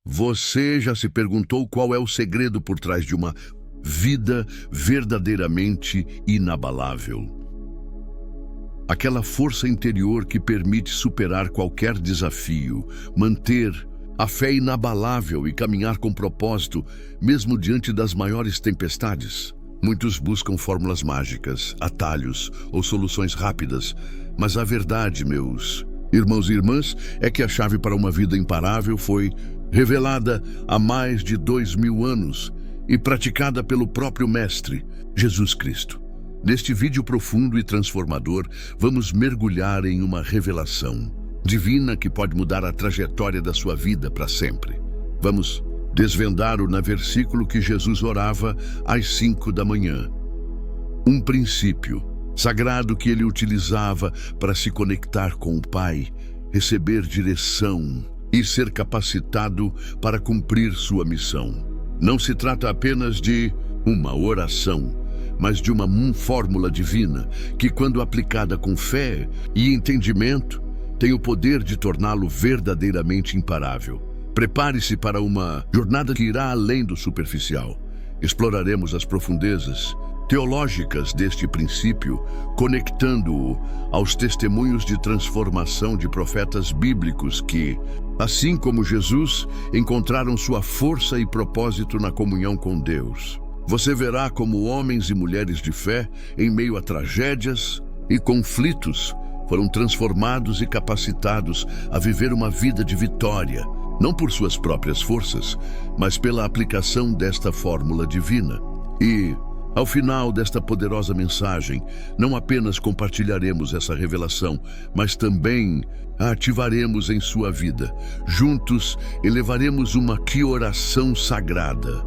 Você já se perguntou qual é o segredo por trás de uma vida verdadeiramente inabalável? Aquela força interior que permite superar qualquer desafio, manter a fé inabalável e caminhar com propósito, mesmo diante das maiores tempestades. Muitos buscam fórmulas mágicas, atalhos ou soluções rápidas, mas a verdade, meus irmãos e irmãs, é que a chave para uma vida imparável foi revelada há mais de 2000 anos e praticada pelo próprio Mestre, Jesus Cristo. Neste vídeo profundo e transformador, vamos mergulhar em uma revelação divina que pode mudar a trajetória da sua vida para sempre. Vamos desvendar-o no versículo que Jesus orava às 5 da manhã. Um princípio sagrado que ele utilizava para se conectar com o Pai, receber direção e ser capacitado para cumprir sua missão. Não se trata apenas de uma oração, mas de uma fórmula divina que, quando aplicada com fé e entendimento, tem o poder de torná-lo verdadeiramente imparável. Prepare-se para uma jornada que irá além do superficial. Exploraremos as profundezas teológicas deste princípio, conectando-o aos testemunhos de transformação de profetas bíblicos que, assim como Jesus, encontraram sua força e propósito na comunhão com Deus. Você verá como homens e mulheres de fé, em meio a tragédias e conflitos, foram transformados e capacitados a viver uma vida de vitória, não por suas próprias forças, mas pela aplicação desta fórmula divina. E, ao final desta poderosa mensagem, não apenas compartilharemos essa revelação, mas também a ativaremos em sua vida. Juntos, elevaremos uma oração sagrada,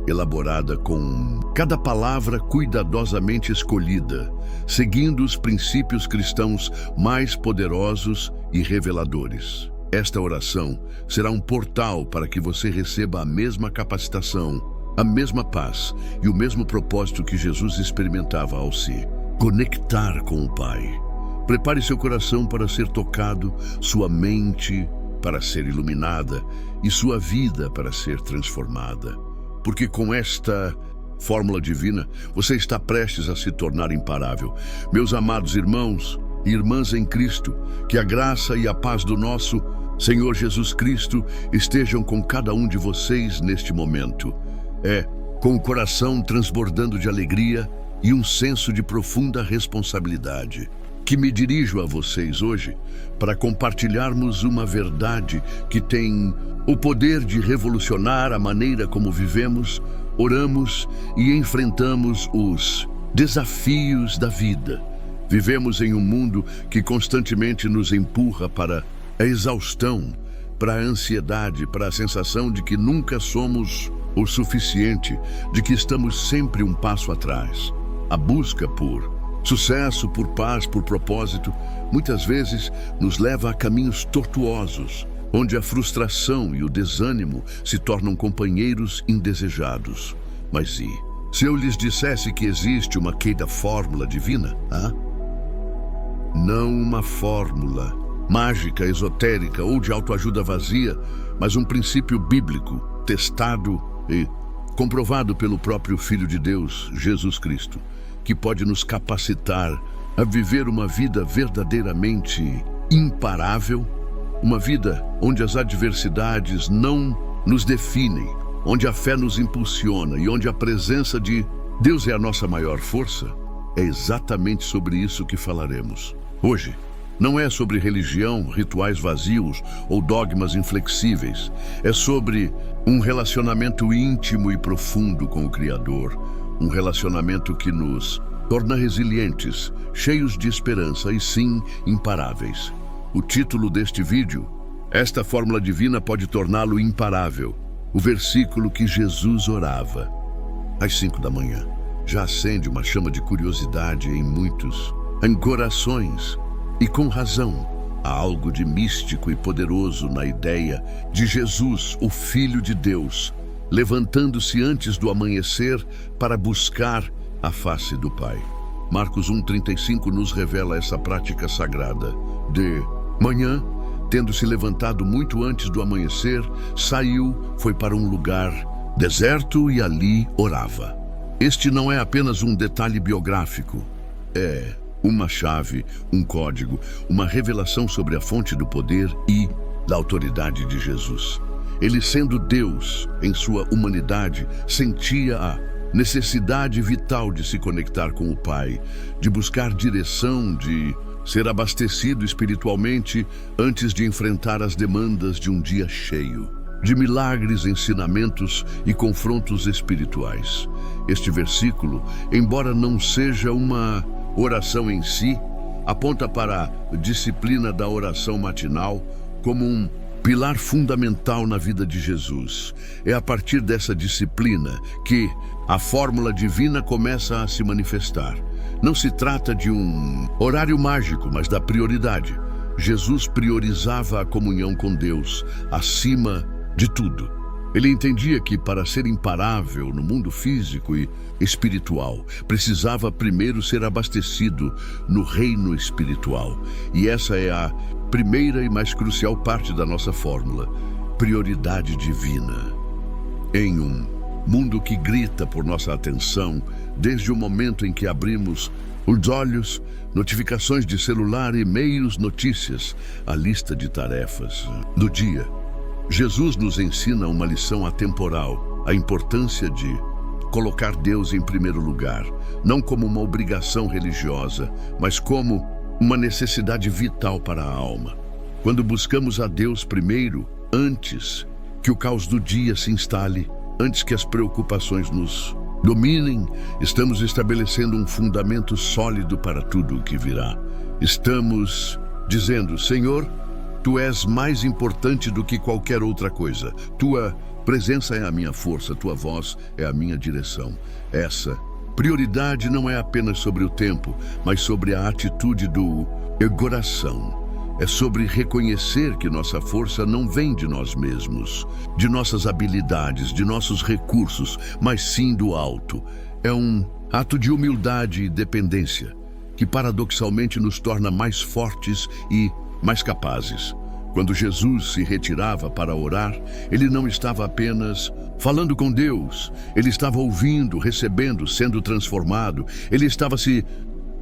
elaborada com cada palavra cuidadosamente escolhida, seguindo os princípios cristãos mais poderosos e reveladores. Esta oração será um portal para que você receba a mesma capacitação, a mesma paz e o mesmo propósito que Jesus experimentava ao se conectar com o Pai. Prepare seu coração para ser tocado, sua mente para ser iluminada e sua vida para ser transformada. Porque com esta fórmula divina, você está prestes a se tornar imparável. Meus amados irmãos e irmãs em Cristo, que a graça e a paz do nosso Senhor Jesus Cristo estejam com cada um de vocês neste momento. Com o coração transbordando de alegria e um senso de profunda responsabilidade, que me dirijo a vocês hoje para compartilharmos uma verdade que tem o poder de revolucionar a maneira como vivemos, oramos e enfrentamos os desafios da vida. Vivemos em um mundo que constantemente nos empurra para a exaustão, para a ansiedade, para a sensação de que nunca somos o suficiente, de que estamos sempre um passo atrás. A busca por sucesso, por paz, por propósito, muitas vezes nos leva a caminhos tortuosos, onde a frustração e o desânimo se tornam companheiros indesejados. Mas e se eu lhes dissesse que existe uma fórmula divina? Não uma fórmula mágica, esotérica ou de autoajuda vazia, mas um princípio bíblico, testado e comprovado pelo próprio Filho de Deus, Jesus Cristo, que pode nos capacitar a viver uma vida verdadeiramente imparável, uma vida onde as adversidades não nos definem, onde a fé nos impulsiona e onde a presença de Deus é a nossa maior força. É exatamente sobre isso que falaremos hoje. Não é sobre religião, rituais vazios ou dogmas inflexíveis. É sobre um relacionamento íntimo e profundo com o Criador. Um relacionamento que nos torna resilientes, cheios de esperança e, sim, imparáveis. O título deste vídeo: esta fórmula divina pode torná-lo imparável. O versículo que Jesus orava às 5 da manhã já acende uma chama de curiosidade em muitos corações. E com razão, há algo de místico e poderoso na ideia de Jesus, o Filho de Deus, levantando-se antes do amanhecer para buscar a face do Pai. Marcos 1:35 nos revela essa prática sagrada. De manhã, tendo se levantado muito antes do amanhecer, saiu, foi para um lugar deserto e ali orava. Este não é apenas um detalhe biográfico, é uma chave, um código, uma revelação sobre a fonte do poder e da autoridade de Jesus. Ele, sendo Deus em sua humanidade, sentia a necessidade vital de se conectar com o Pai, de buscar direção, de ser abastecido espiritualmente antes de enfrentar as demandas de um dia cheio, de milagres, ensinamentos e confrontos espirituais. Este versículo, embora não seja uma oração em si, aponta para a disciplina da oração matinal como um pilar fundamental na vida de Jesus. É a partir dessa disciplina que a fórmula divina começa a se manifestar. Não se trata de um horário mágico, mas da prioridade. Jesus priorizava a comunhão com Deus acima de tudo. Ele entendia que, para ser imparável no mundo físico e espiritual, precisava primeiro ser abastecido no reino espiritual. E essa é a primeira e mais crucial parte da nossa fórmula: prioridade divina. Em um mundo que grita por nossa atenção, desde o momento em que abrimos os olhos, notificações de celular, e-mails, notícias, a lista de tarefas do dia, Jesus nos ensina uma lição atemporal: a importância de colocar Deus em primeiro lugar, não como uma obrigação religiosa, mas como uma necessidade vital para a alma. Quando buscamos a Deus primeiro, antes que o caos do dia se instale, antes que as preocupações nos dominem, estamos estabelecendo um fundamento sólido para tudo o que virá. Estamos dizendo: Senhor, Tu és mais importante do que qualquer outra coisa. Tua presença é a minha força, Tua voz é a minha direção. Essa prioridade não é apenas sobre o tempo, mas sobre a atitude do coração. É sobre reconhecer que nossa força não vem de nós mesmos, de nossas habilidades, de nossos recursos, mas sim do alto. É um ato de humildade e dependência que paradoxalmente nos torna mais fortes e mais capazes. Quando Jesus se retirava para orar, ele não estava apenas falando com Deus, ele estava ouvindo, recebendo, sendo transformado, ele estava se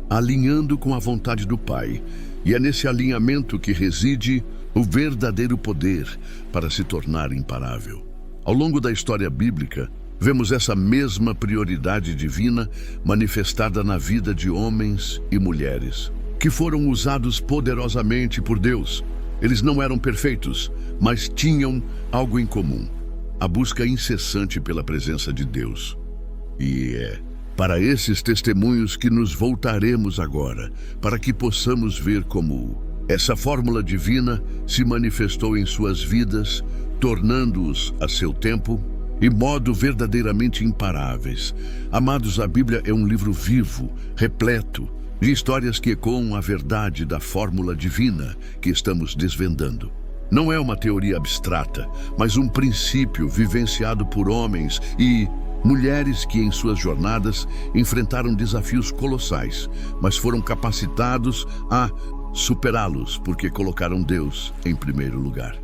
alinhando com a vontade do Pai. E é nesse alinhamento que reside o verdadeiro poder para se tornar imparável. Ao longo da história bíblica, vemos essa mesma prioridade divina manifestada na vida de homens e mulheres que foram usados poderosamente por Deus. Eles não eram perfeitos, mas tinham algo em comum: a busca incessante pela presença de Deus. E é para esses testemunhos que nos voltaremos agora, para que possamos ver como essa fórmula divina se manifestou em suas vidas, tornando-os, a seu tempo e modo, verdadeiramente imparáveis. Amados, a Bíblia é um livro vivo, repleto de histórias que ecoam a verdade da fórmula divina que estamos desvendando. Não é uma teoria abstrata, mas um princípio vivenciado por homens e mulheres que em suas jornadas enfrentaram desafios colossais, mas foram capacitados a superá-los porque colocaram Deus em primeiro lugar.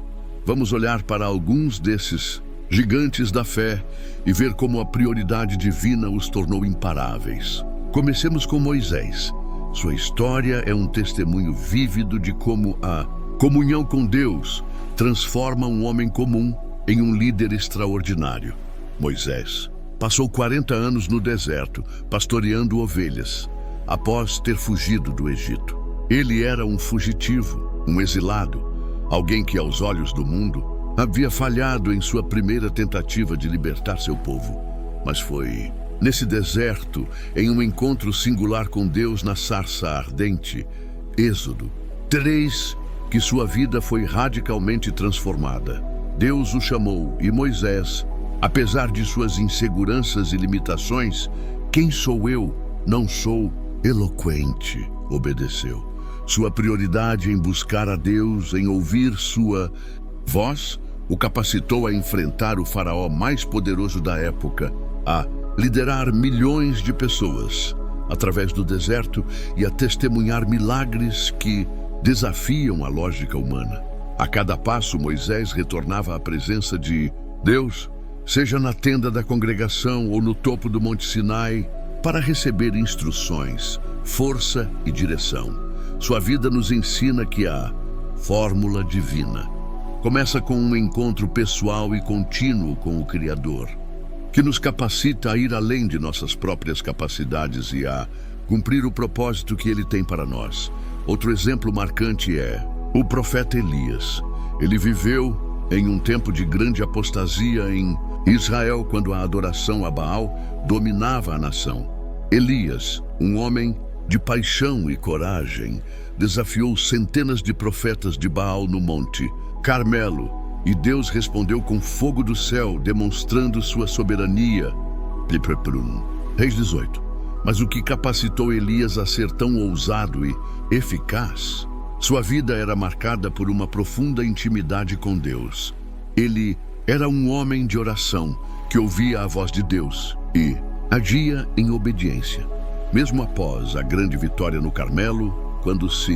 Vamos olhar para alguns desses gigantes da fé e ver como a prioridade divina os tornou imparáveis. Comecemos com Moisés. Sua história é um testemunho vívido de como a comunhão com Deus transforma um homem comum em um líder extraordinário. Moisés passou 40 anos no deserto, pastoreando ovelhas, após ter fugido do Egito. Ele era um fugitivo, um exilado, alguém que, aos olhos do mundo, havia falhado em sua primeira tentativa de libertar seu povo. Mas foi nesse deserto, em um encontro singular com Deus na sarça ardente, Êxodo 3, que sua vida foi radicalmente transformada. Deus o chamou e Moisés, apesar de suas inseguranças e limitações, quem sou eu? Não sou eloquente, obedeceu. Sua prioridade em buscar a Deus, em ouvir sua voz, o capacitou a enfrentar o faraó mais poderoso da época, a liderar milhões de pessoas através do deserto e a testemunhar milagres que desafiam a lógica humana. A cada passo, Moisés retornava à presença de Deus, seja na tenda da congregação ou no topo do Monte Sinai, para receber instruções, força e direção. Sua vida nos ensina que a fórmula divina começa com um encontro pessoal e contínuo com o Criador, que nos capacita a ir além de nossas próprias capacidades e a cumprir o propósito que Ele tem para nós. Outro exemplo marcante é o profeta Elias. Ele viveu em um tempo de grande apostasia em Israel, quando a adoração a Baal dominava a nação. Elias, um homem de paixão e coragem, desafiou centenas de profetas de Baal no Monte Carmelo, e Deus respondeu com fogo do céu, demonstrando sua soberania. Reis 18. Mas o que capacitou Elias a ser tão ousado e eficaz? Sua vida era marcada por uma profunda intimidade com Deus. Ele era um homem de oração que ouvia a voz de Deus e agia em obediência. Mesmo após a grande vitória no Carmelo, quando se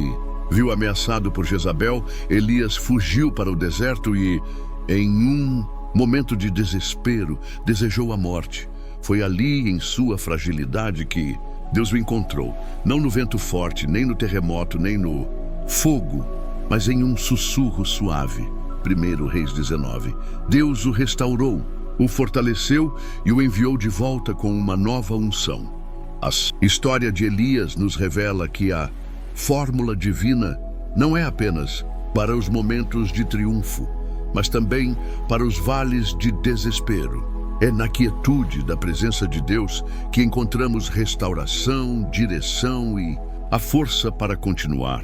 viu ameaçado por Jezabel, Elias fugiu para o deserto e, em um momento de desespero, desejou a morte. Foi ali, em sua fragilidade, que Deus o encontrou, não no vento forte, nem no terremoto, nem no fogo, mas em um sussurro suave. 1 Reis 19. Deus o restaurou, o fortaleceu e o enviou de volta com uma nova unção. A história de Elias nos revela que a fórmula divina não é apenas para os momentos de triunfo, mas também para os vales de desespero. É na quietude da presença de Deus que encontramos restauração, direção e a força para continuar,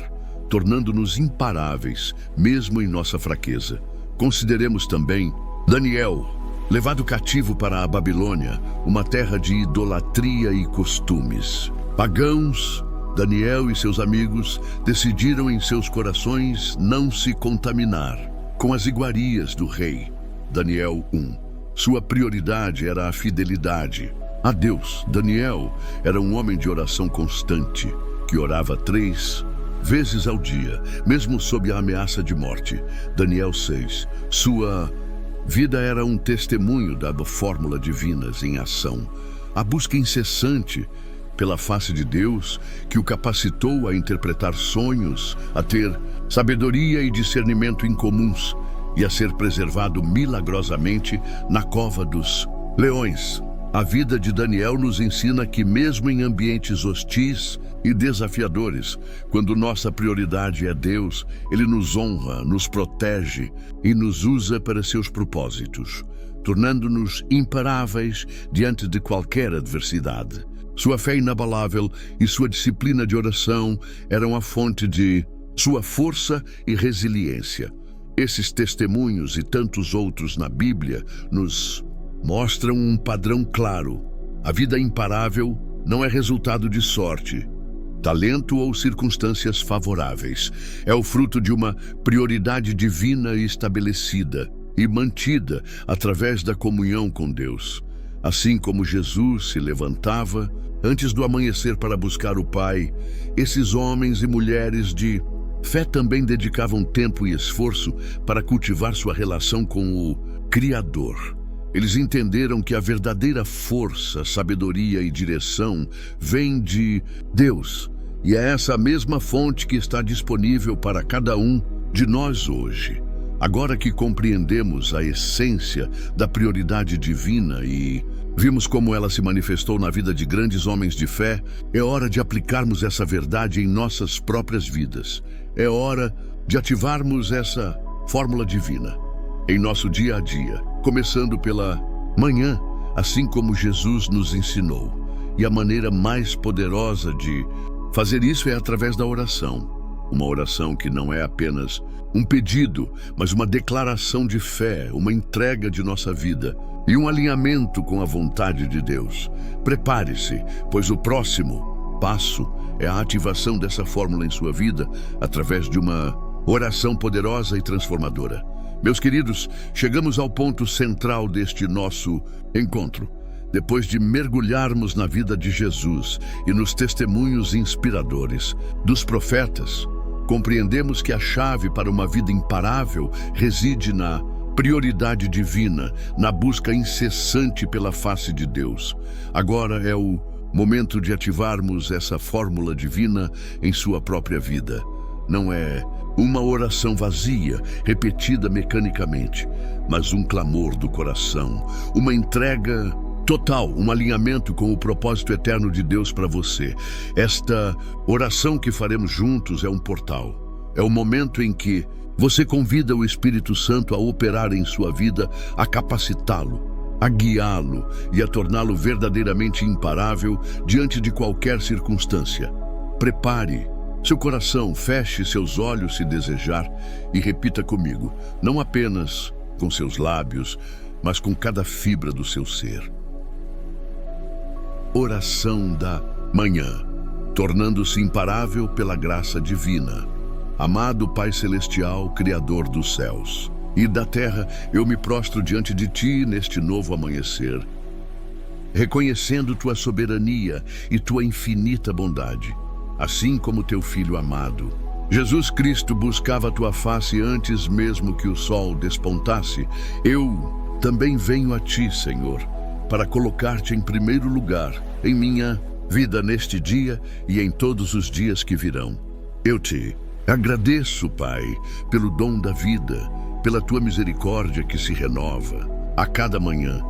tornando-nos imparáveis, mesmo em nossa fraqueza. Consideremos também Daniel, levado cativo para a Babilônia, uma terra de idolatria e costumes pagãos. Daniel e seus amigos decidiram em seus corações não se contaminar com as iguarias do rei. Daniel 1. Sua prioridade era a fidelidade a Deus. Daniel era um homem de oração constante, que orava 3 vezes ao dia, mesmo sob a ameaça de morte. Daniel 6. Sua vida era um testemunho da fórmula divina em ação. A busca incessante pela face de Deus, que o capacitou a interpretar sonhos, a ter sabedoria e discernimento incomuns e a ser preservado milagrosamente na cova dos leões. A vida de Daniel nos ensina que, mesmo em ambientes hostis e desafiadores, quando nossa prioridade é Deus, Ele nos honra, nos protege e nos usa para seus propósitos, tornando-nos imparáveis diante de qualquer adversidade. Sua fé inabalável e sua disciplina de oração eram a fonte de sua força e resiliência. Esses testemunhos e tantos outros na Bíblia nos mostram um padrão claro. A vida imparável não é resultado de sorte, talento ou circunstâncias favoráveis. É o fruto de uma prioridade divina estabelecida e mantida através da comunhão com Deus. Assim como Jesus se levantava antes do amanhecer para buscar o Pai, esses homens e mulheres de fé também dedicavam tempo e esforço para cultivar sua relação com o Criador. Eles entenderam que a verdadeira força, sabedoria e direção vem de Deus, e é essa mesma fonte que está disponível para cada um de nós hoje. Agora que compreendemos a essência da prioridade divina e vimos como ela se manifestou na vida de grandes homens de fé, é hora de aplicarmos essa verdade em nossas próprias vidas. É hora de ativarmos essa fórmula divina em nosso dia a dia, começando pela manhã, assim como Jesus nos ensinou. E a maneira mais poderosa de fazer isso é através da oração. Uma oração que não é apenas um pedido, mas uma declaração de fé, uma entrega de nossa vida e um alinhamento com a vontade de Deus. Prepare-se, pois o próximo passo é a ativação dessa fórmula em sua vida através de uma oração poderosa e transformadora. Meus queridos, chegamos ao ponto central deste nosso encontro. Depois de mergulharmos na vida de Jesus e nos testemunhos inspiradores dos profetas, compreendemos que a chave para uma vida imparável reside na prioridade divina, na busca incessante pela face de Deus. Agora é o momento de ativarmos essa fórmula divina em sua própria vida. Não é uma oração vazia, repetida mecanicamente, mas um clamor do coração, uma entrega total, um alinhamento com o propósito eterno de Deus para você. Esta oração que faremos juntos é um portal. É o momento em que você convida o Espírito Santo a operar em sua vida, a capacitá-lo, a guiá-lo e a torná-lo verdadeiramente imparável diante de qualquer circunstância. Prepare seu coração, feche seus olhos se desejar e repita comigo, não apenas com seus lábios, mas com cada fibra do seu ser. Oração da manhã, tornando-se imparável pela graça divina. Amado Pai Celestial, Criador dos céus e da terra, eu me prostro diante de Ti neste novo amanhecer, reconhecendo Tua soberania e Tua infinita bondade, assim como Teu Filho amado. Jesus Cristo buscava a Tua face antes mesmo que o sol despontasse. Eu também venho a Ti, Senhor, para colocar-Te em primeiro lugar em minha vida neste dia e em todos os dias que virão. Eu Te agradeço, Pai, pelo dom da vida, pela Tua misericórdia que se renova a cada manhã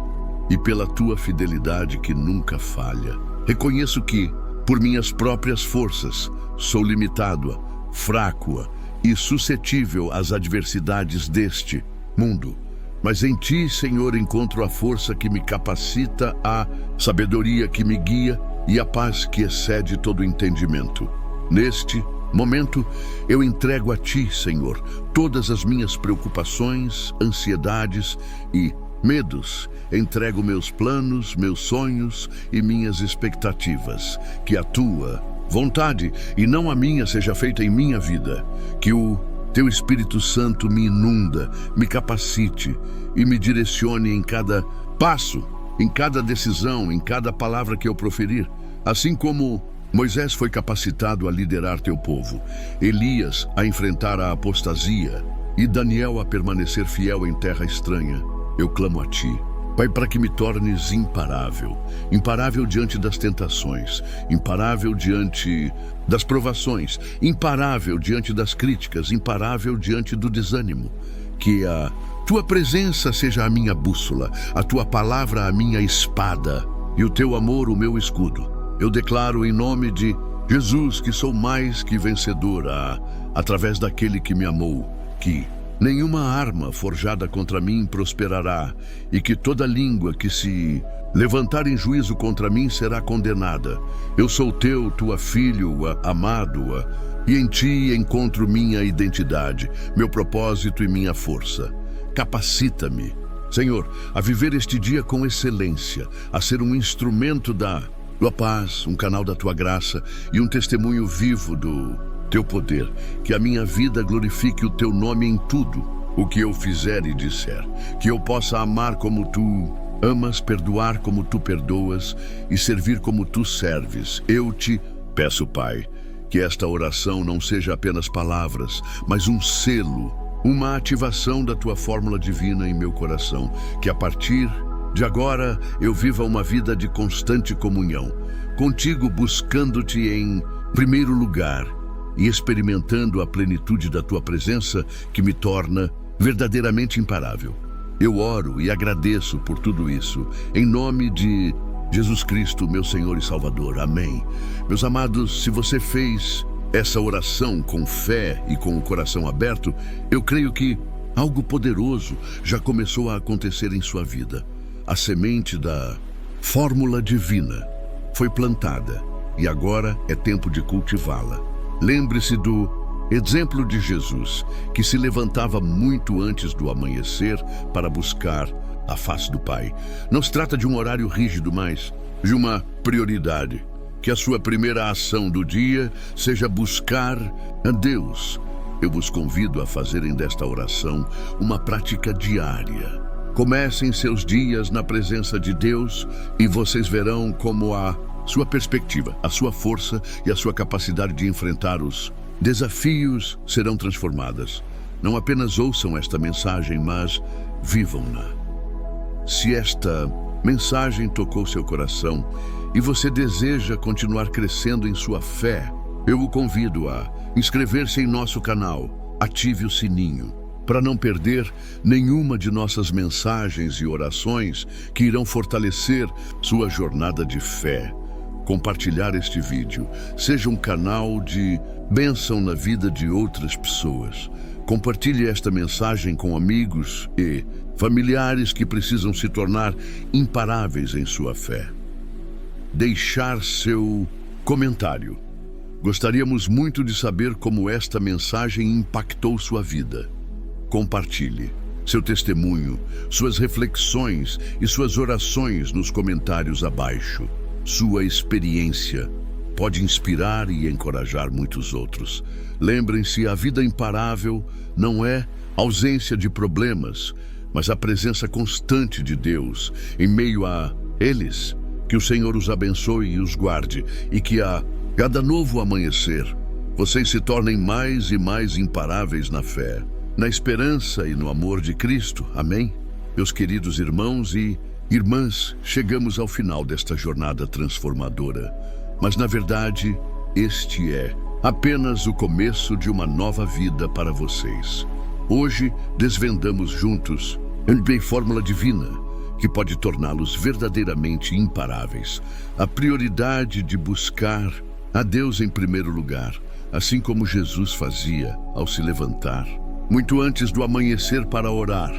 e pela Tua fidelidade que nunca falha. Reconheço que, por minhas próprias forças, sou limitado, fraco e suscetível às adversidades deste mundo. Mas em Ti, Senhor, encontro a força que me capacita, a sabedoria que me guia e a paz que excede todo entendimento. Neste momento, eu entrego a Ti, Senhor, todas as minhas preocupações, ansiedades e medos. Entrego meus planos, meus sonhos e minhas expectativas. Que a Tua vontade e não a minha seja feita em minha vida. Que o Teu Espírito Santo me inunda, me capacite e me direcione em cada passo, em cada decisão, em cada palavra que eu proferir. Assim como Moisés foi capacitado a liderar Teu povo, Elias a enfrentar a apostasia e Daniel a permanecer fiel em terra estranha, eu clamo a Ti, Pai, para que me tornes imparável, imparável diante das tentações, imparável diante das provações, imparável diante das críticas, imparável diante do desânimo. Que a Tua presença seja a minha bússola, a Tua palavra a minha espada e o Teu amor o meu escudo. Eu declaro em nome de Jesus que sou mais que vencedor através daquele que me amou, que nenhuma arma forjada contra mim prosperará e que toda língua que se levantar em juízo contra mim será condenada. Eu sou Tua filho amado, e em Ti encontro minha identidade, meu propósito e minha força. Capacita-me, Senhor, a viver este dia com excelência, a ser um instrumento da Tua paz, um canal da Tua graça e um testemunho vivo do Teu poder. Que a minha vida glorifique o Teu nome em tudo o que eu fizer e disser. Que eu possa amar como Tu amas, perdoar como Tu perdoas e servir como Tu serves. Eu Te peço, Pai, que esta oração não seja apenas palavras, mas um selo, uma ativação da Tua fórmula divina em meu coração. Que a partir de agora eu viva uma vida de constante comunhão contigo, buscando-Te em primeiro lugar e experimentando a plenitude da Tua presença que me torna verdadeiramente imparável. Eu oro e agradeço por tudo isso, em nome de Jesus Cristo, meu Senhor e Salvador. Amém. Meus amados, se você fez essa oração com fé e com o coração aberto, eu creio que algo poderoso já começou a acontecer em sua vida. A semente da fórmula divina foi plantada e agora é tempo de cultivá-la. Lembre-se do exemplo de Jesus, que se levantava muito antes do amanhecer para buscar a face do Pai. Não se trata de um horário rígido, mas de uma prioridade. Que a sua primeira ação do dia seja buscar a Deus. Eu vos convido a fazerem desta oração uma prática diária. Comecem seus dias na presença de Deus e vocês verão como a sua perspectiva, a sua força e a sua capacidade de enfrentar os desafios serão transformadas. Não apenas ouçam esta mensagem, mas vivam-na. Se esta mensagem tocou seu coração e você deseja continuar crescendo em sua fé, eu o convido a inscrever-se em nosso canal, ative o sininho, para não perder nenhuma de nossas mensagens e orações que irão fortalecer sua jornada de fé. Compartilhar este vídeo seja um canal de bênção na vida de outras pessoas. Compartilhe esta mensagem com amigos e familiares que precisam se tornar imparáveis em sua fé. Deixar seu comentário. Gostaríamos muito de saber como esta mensagem impactou sua vida. Compartilhe seu testemunho, suas reflexões e suas orações nos comentários abaixo. Sua experiência pode inspirar e encorajar muitos outros. Lembrem-se, a vida imparável não é ausência de problemas, mas a presença constante de Deus em meio a eles. Que o Senhor os abençoe e os guarde, e que a cada novo amanhecer vocês se tornem mais e mais imparáveis na fé, na esperança e no amor de Cristo. Amém? Meus queridos irmãos e irmãs, chegamos ao final desta jornada transformadora. Mas, na verdade, este é apenas o começo de uma nova vida para vocês. Hoje, desvendamos juntos a fórmula divina que pode torná-los verdadeiramente imparáveis. A prioridade de buscar a Deus em primeiro lugar, assim como Jesus fazia ao se levantar muito antes do amanhecer para orar.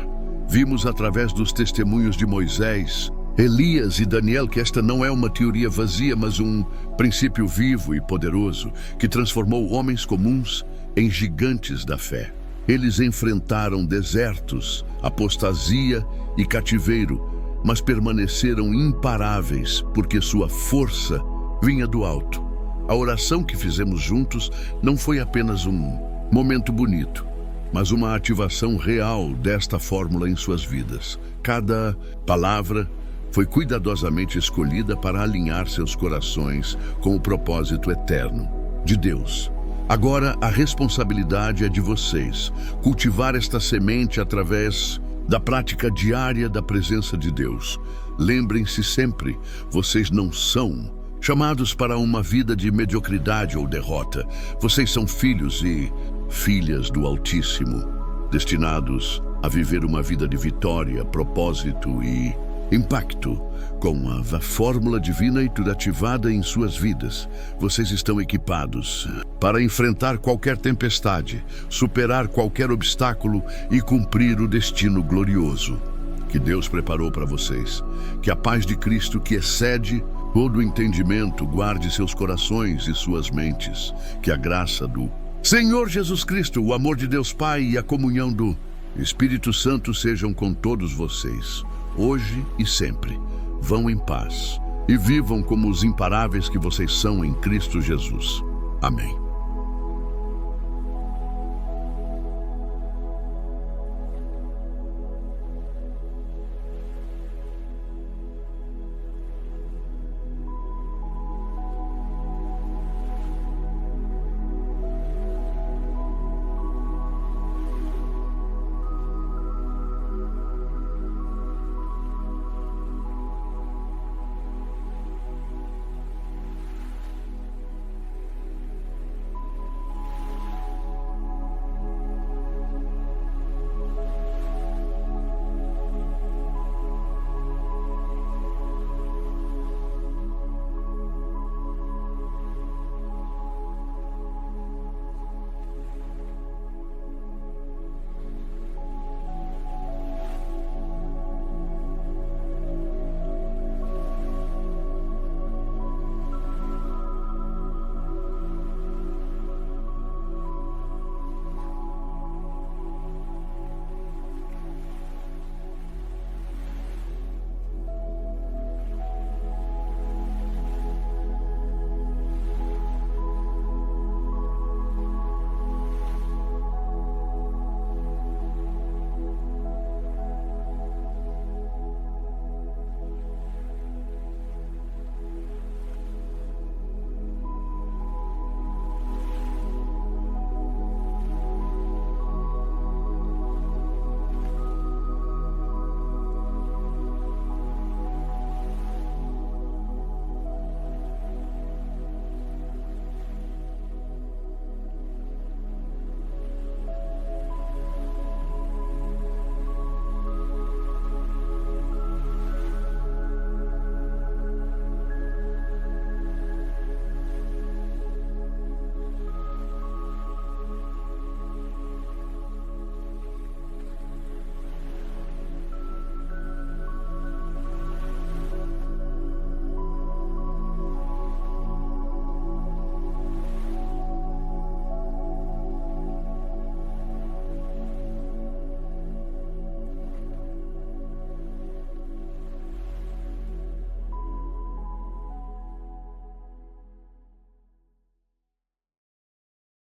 Vimos através dos testemunhos de Moisés, Elias e Daniel que esta não é uma teoria vazia, mas um princípio vivo e poderoso que transformou homens comuns em gigantes da fé. Eles enfrentaram desertos, apostasia e cativeiro, mas permaneceram imparáveis porque sua força vinha do alto. A oração que fizemos juntos não foi apenas um momento bonito, mas uma ativação real desta fórmula em suas vidas. Cada palavra foi cuidadosamente escolhida para alinhar seus corações com o propósito eterno de Deus. Agora, a responsabilidade é de vocês, cultivar esta semente através da prática diária da presença de Deus. Lembrem-se sempre, vocês não são chamados para uma vida de mediocridade ou derrota. Vocês são filhos e filhas do Altíssimo, destinados a viver uma vida de vitória, propósito e impacto. Com a fórmula divina e tudo ativada em suas vidas, vocês estão equipados para enfrentar qualquer tempestade, superar qualquer obstáculo e cumprir o destino glorioso que Deus preparou para vocês. Que a paz de Cristo, que excede todo o entendimento, guarde seus corações e suas mentes. Que a graça do Senhor Jesus Cristo, o amor de Deus Pai e a comunhão do Espírito Santo sejam com todos vocês, hoje e sempre. Vão em paz e vivam como os imparáveis que vocês são em Cristo Jesus. Amém.